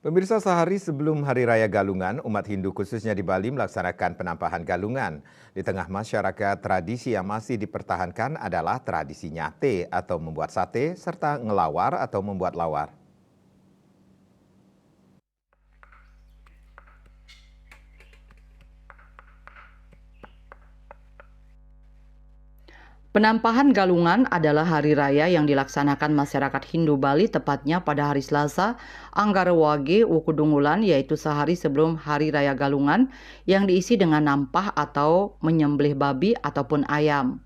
Pemirsa, sehari sebelum Hari Raya Galungan, umat Hindu khususnya di Bali melaksanakan penampahan galungan. Di tengah masyarakat, tradisi yang masih dipertahankan adalah tradisi nyate atau membuat sate serta ngelawar atau membuat lawar. Penampahan Galungan adalah hari raya yang dilaksanakan masyarakat Hindu Bali tepatnya pada hari Selasa, Anggara Wage Wukudungulan, yaitu sehari sebelum Hari Raya Galungan yang diisi dengan nampah atau menyembelih babi ataupun ayam.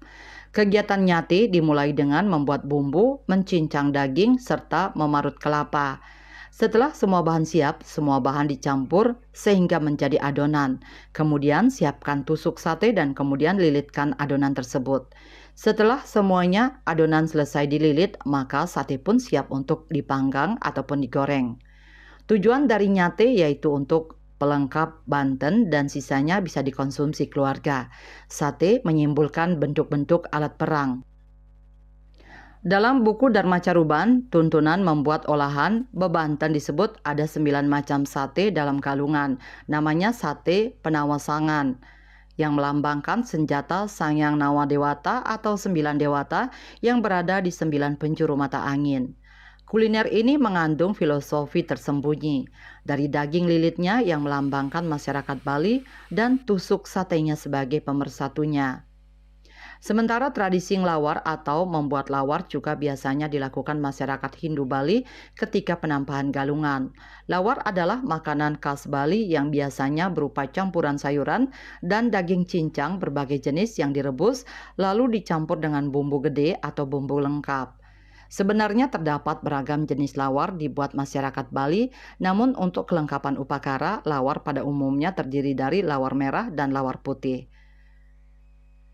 Kegiatan nyate dimulai dengan membuat bumbu, mencincang daging, serta memarut kelapa. Setelah semua bahan siap, semua bahan dicampur sehingga menjadi adonan. Kemudian siapkan tusuk sate dan kemudian lilitkan adonan tersebut. Setelah semuanya adonan selesai dililit, maka sate pun siap untuk dipanggang ataupun digoreng. Tujuan dari nyate yaitu untuk pelengkap Banten dan sisanya bisa dikonsumsi keluarga. Sate menyimbolkan bentuk-bentuk alat perang. Dalam buku Dharma Caruban, tuntunan membuat olahan bebanten disebut ada 9 macam sate dalam galungan. Namanya sate penawasangan yang melambangkan senjata Sangyang Nawa Dewata atau 9 dewata yang berada di 9 penjuru mata angin. Kuliner ini mengandung filosofi tersembunyi dari daging lilitnya yang melambangkan masyarakat Bali dan tusuk satenya sebagai pemersatunya. Sementara tradisi ngelawar atau membuat lawar juga biasanya dilakukan masyarakat Hindu Bali ketika penampahan galungan. Lawar adalah makanan khas Bali yang biasanya berupa campuran sayuran dan daging cincang berbagai jenis yang direbus lalu dicampur dengan bumbu gede atau bumbu lengkap. Sebenarnya terdapat beragam jenis lawar dibuat masyarakat Bali, namun untuk kelengkapan upakara, lawar pada umumnya terdiri dari lawar merah dan lawar putih.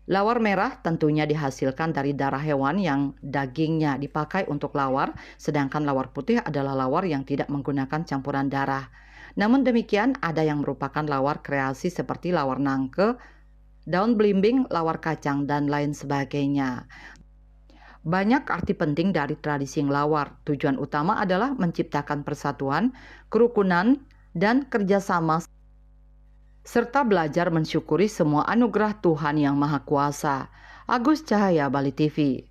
Lawar merah tentunya dihasilkan dari darah hewan yang dagingnya dipakai untuk lawar, sedangkan lawar putih adalah lawar yang tidak menggunakan campuran darah. Namun demikian, ada yang merupakan lawar kreasi seperti lawar nangke, daun belimbing, lawar kacang, dan lain sebagainya. Banyak arti penting dari tradisi ngelawar. Tujuan utama adalah menciptakan persatuan, kerukunan, dan kerjasama serta belajar mensyukuri semua anugerah Tuhan Yang Maha Kuasa. Agus Cahaya, Bali TV.